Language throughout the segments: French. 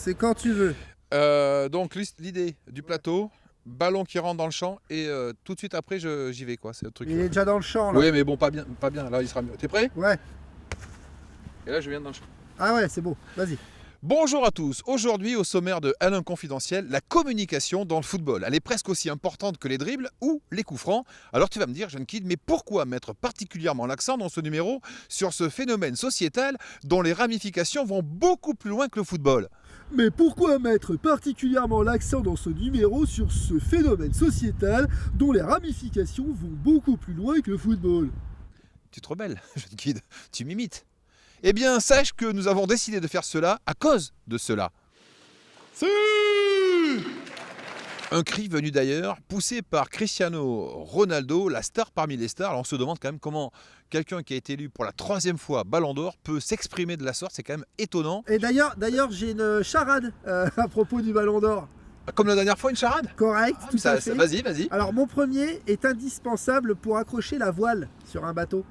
C'est quand tu veux. Donc l'idée du plateau, ballon qui rentre dans le champ et tout de suite après j'y vais quoi, c'est le truc. Il est déjà dans le champ là. Oui mais bon pas bien, là il sera mieux. T'es prêt? Ouais. Et là je viens dans le champ. Ah ouais, c'est beau, vas-y. Bonjour à tous, aujourd'hui au sommaire de L1 Confidentiel, la communication dans le football. Elle est presque aussi importante que les dribbles ou les coups francs. Alors tu vas me dire, jeune kid, mais pourquoi mettre particulièrement l'accent dans ce numéro sur ce phénomène sociétal dont les ramifications vont beaucoup plus loin que le football? Mais pourquoi mettre particulièrement l'accent dans ce numéro sur ce phénomène sociétal dont les ramifications vont beaucoup plus loin que le football? Tu te rebelles, jeune kid, tu m'imites. Eh bien, sache que nous avons décidé de faire cela à cause de cela. Si! Un cri venu d'ailleurs, poussé par Cristiano Ronaldo, la star parmi les stars. Alors on se demande quand même comment quelqu'un qui a été élu pour la 3e fois Ballon d'Or peut s'exprimer de la sorte, c'est quand même étonnant. Et d'ailleurs, j'ai une charade à propos du Ballon d'Or. Comme la dernière fois, une charade? Correct, tout à fait. Vas-y. Alors mon premier est indispensable pour accrocher la voile sur un bateau.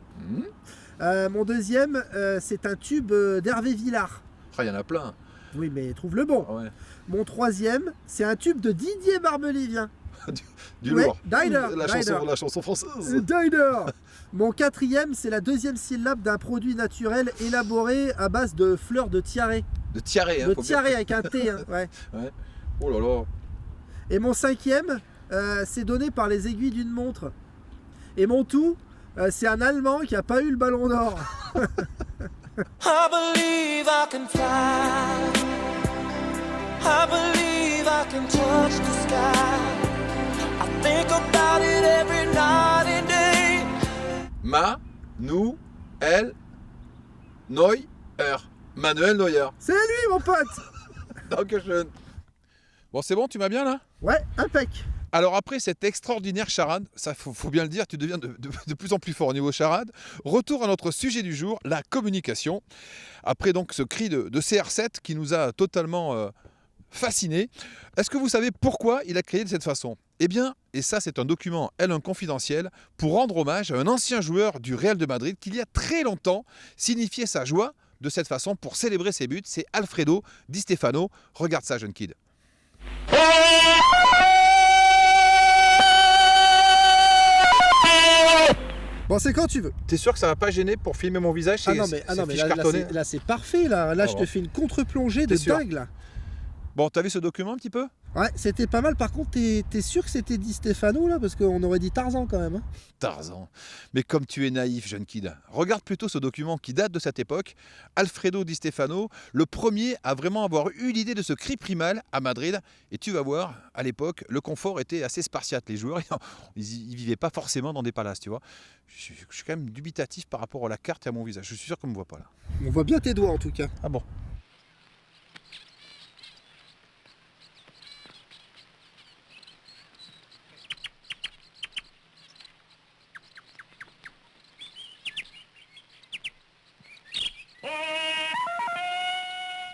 Mon deuxième, c'est un tube d'Hervé Villard. Il y en a plein. Oui, mais trouve le bon. Ouais. Mon troisième, c'est un tube de Didier Barbelivien. du Ouais, lourd. Dider. La chanson française. Dider. Mon quatrième, c'est la deuxième syllabe d'un produit naturel élaboré à base de fleurs de tiare. De tiare. De tiare avec un T. Hein, ouais. Ouais. Oh là là. Et mon cinquième, c'est donné par les aiguilles d'une montre. Et mon tout, c'est un Allemand qui n'a pas eu le Ballon d'Or. I believe I can fly. I believe I can touch the sky. I think about it every night and day. Manuel Neuer. C'est lui, mon pote. Dankeschön. Bon, c'est bon, tu m'as bien là? Ouais, impec. Alors après cette extraordinaire charade, ça faut bien le dire, tu deviens de plus en plus fort au niveau charade. Retour à notre sujet du jour, la communication. Après donc ce cri de CR7 qui nous a totalement fascinés. Est-ce que vous savez pourquoi il a créé de cette façon? Eh bien, et ça c'est un document L1 confidentiel, pour rendre hommage à un ancien joueur du Real de Madrid qui il y a très longtemps signifiait sa joie de cette façon pour célébrer ses buts. C'est Alfredo Di Stefano. Regarde ça, jeune kid. Bon, c'est quand tu veux. T'es sûr que ça va pas gêner pour filmer mon visage? Ah non, mais là c'est parfait. Là je te fais une contre-plongée de dingue là. Bon, t'as vu ce document un petit peu? Ouais, c'était pas mal. Par contre, t'es sûr que c'était Di Stefano là? Parce qu'on aurait dit Tarzan quand même. Hein. Tarzan. Mais comme tu es naïf, jeune kid, regarde plutôt ce document qui date de cette époque. Alfredo Di Stefano, le premier à vraiment avoir eu l'idée de ce cri primal à Madrid. Et tu vas voir, à l'époque, le confort était assez spartiate. Les joueurs, ils vivaient pas forcément dans des palaces, tu vois. Je suis quand même dubitatif par rapport à la carte et à mon visage. Je suis sûr qu'on me voit pas là. On voit bien tes doigts en tout cas. Ah bon?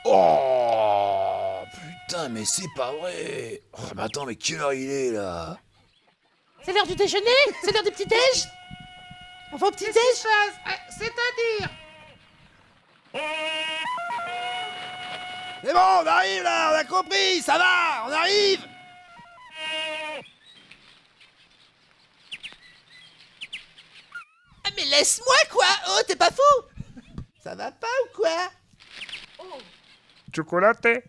Oh putain, mais c'est pas vrai. Oh, mais attends, mais quelle heure il est là? C'est l'heure du déjeuner? C'est l'heure du petit-déj? On va au petit-déj? C'est-à-dire? C'est bon, on arrive là, on a compris, ça va, on arrive. Ah mais laisse-moi quoi! Oh, t'es pas fou! Ça va pas ou quoi? Chocolaté?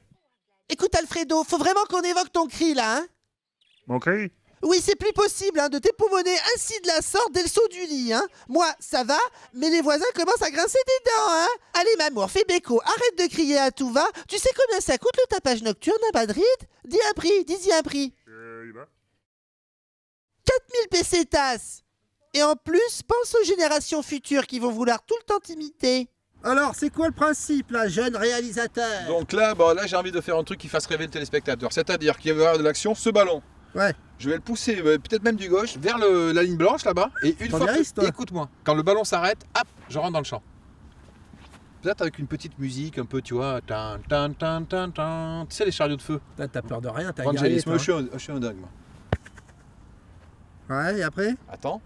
Écoute Alfredo, faut vraiment qu'on évoque ton cri là, hein? Mon cri? Oui, c'est plus possible hein, de t'époumoner ainsi de la sorte dès le saut du lit, hein? Moi, ça va, mais les voisins commencent à grincer des dents, hein? Allez mamour, fais béco, arrête de crier à tout va. Tu sais combien ça coûte le tapage nocturne à Madrid? Dis un prix, dis-y un prix. 4000 pesetas. Et en plus, pense aux générations futures qui vont vouloir tout le temps t'imiter. Alors, c'est quoi le principe là, jeune réalisateur? Donc là, là j'ai envie de faire un truc qui fasse rêver le téléspectateur. C'est-à-dire qu'il va y avoir de l'action, ce ballon. Ouais. Je vais le pousser, peut-être même du gauche, vers la ligne blanche là-bas. Et une fois que... Écoute-moi, quand le ballon s'arrête, hop, je rentre dans le champ. Peut-être avec une petite musique un peu, tu vois. Tan, tan, tan, tan, tan. Tu sais, les chariots de feu. T'as peur de rien, t'as guerrier. toi. Je suis un dingue, moi. Ouais, et après? Attends.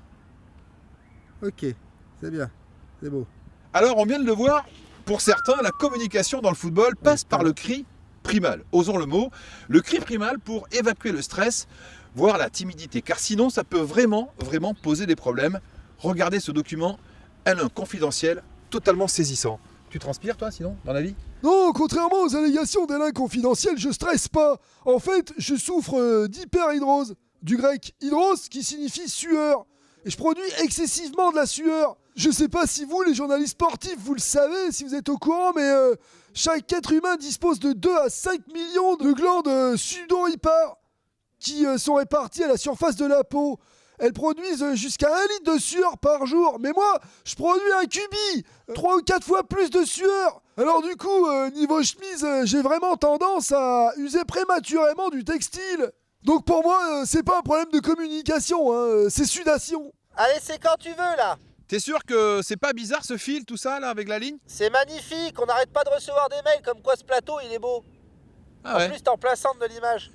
Ok, c'est bien, c'est beau. Alors, on vient de le voir, pour certains, la communication dans le football passe par le cri primal. Osons le mot, le cri primal pour évacuer le stress, voire la timidité, car sinon ça peut vraiment poser des problèmes. Regardez ce document, L1 confidentiel, totalement saisissant. Tu transpires toi sinon dans la vie? Non, contrairement aux allégations d'Alain confidentiel, je stresse pas. En fait, je souffre d'hyperhydrose. Du grec hydros qui signifie sueur. Et je produis excessivement de la sueur. Je sais pas si vous, les journalistes sportifs, vous le savez, si vous êtes au courant, mais chaque être humain dispose de 2 à 5 millions de glandes sudohypar qui sont réparties à la surface de la peau. Elles produisent jusqu'à 1 litre de sueur par jour. Mais moi, je produis un cubi, 3 ou 4 fois plus de sueur. Alors du coup, niveau chemise, j'ai vraiment tendance à user prématurément du textile. Donc pour moi, c'est pas un problème de communication, hein, c'est sudation. Allez, c'est quand tu veux, là. T'es sûr que c'est pas bizarre ce fil, tout ça, là, avec la ligne? C'est magnifique, on n'arrête pas de recevoir des mails comme quoi ce plateau, il est beau. Ah ouais. En plus, t'es en plein centre de l'image.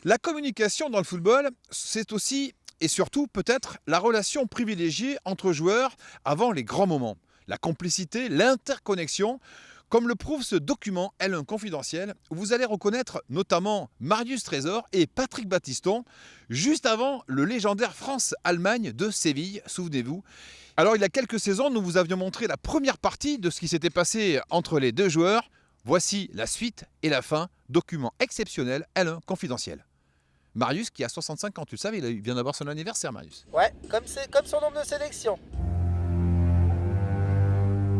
La communication dans le football, c'est aussi et surtout peut-être la relation privilégiée entre joueurs avant les grands moments. La complicité, l'interconnexion, comme le prouve ce document L1 confidentiel, où vous allez reconnaître notamment Marius Trésor et Patrick Battiston, juste avant le légendaire France-Allemagne de Séville, souvenez-vous. Alors il y a quelques saisons, nous vous avions montré la première partie de ce qui s'était passé entre les deux joueurs. Voici la suite et la fin, document exceptionnel L1 confidentiel. Marius qui a 65 ans, tu le savais, il vient d'avoir son anniversaire, Marius. Ouais, comme son nombre de sélection.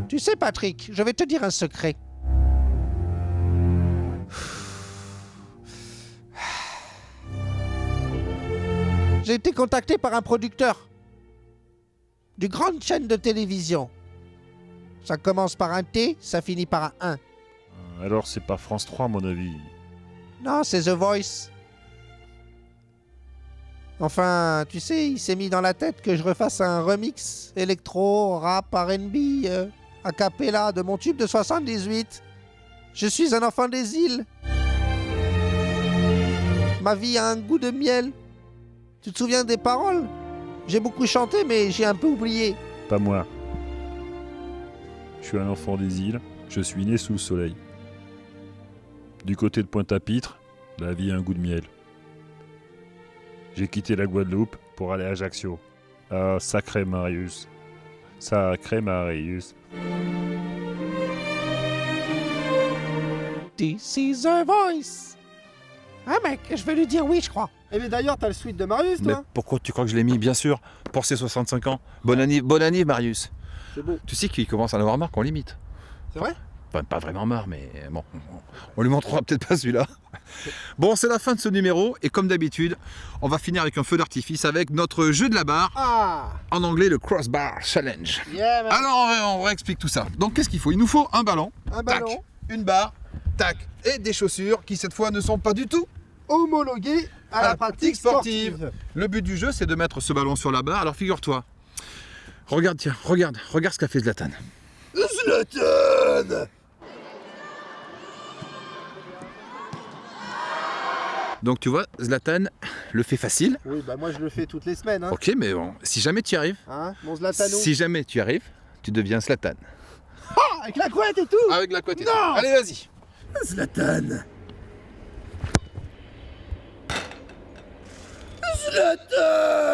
Tu sais, Patrick, je vais te dire un secret. J'ai été contacté par un producteur d'une grande chaîne de télévision. Ça commence par un T, ça finit par un 1. Alors c'est pas France 3 à mon avis. Non, c'est The Voice. Enfin, tu sais, il s'est mis dans la tête que je refasse un remix électro, rap, R&B, a cappella de mon tube de 78. Je suis un enfant des îles. Ma vie a un goût de miel. Tu te souviens des paroles? J'ai beaucoup chanté, mais j'ai un peu oublié. Pas moi. Je suis un enfant des îles, je suis né sous le soleil. Du côté de Pointe-à-Pitre, la vie a un goût de miel. J'ai quitté la Guadeloupe pour aller à Ajaccio. Ah, sacré Marius. Sacré Marius. This is The Voice. Ah mec, je vais lui dire oui, je crois. Eh mais d'ailleurs, t'as le suite de Marius, Mais pourquoi tu crois que je l'ai mis? Bien sûr, pour ses 65 ans. Bonne année Marius. C'est beau. Tu sais qu'il commence à en avoir marre qu'on l'imite. C'est vrai? Enfin, pas vraiment marre, mais bon, on lui montrera peut-être pas celui-là. Bon, c'est la fin de ce numéro, et comme d'habitude, on va finir avec un feu d'artifice avec notre jeu de la barre, en anglais le Crossbar Challenge. Yeah, man. Alors, on réexplique tout ça. Donc, qu'est-ce qu'il faut? Il nous faut un ballon, tac, une barre, tac, et des chaussures qui, cette fois, ne sont pas du tout Homologué à la pratique sportive. Le but du jeu, c'est de mettre ce ballon sur la barre. Alors, figure-toi, regarde ce qu'a fait Zlatan. Zlatan! Donc tu vois, Zlatan le fait facile. Oui, bah moi je le fais toutes les semaines. Hein. Ok, mais bon, si jamais tu y arrives, Hein, mon Zlatano. si jamais tu y arrives, tu deviens Zlatan. Ah, avec la couette et tout. Avec la couette et Non. tout. Allez, vas-y. Zlatan. Zlatan.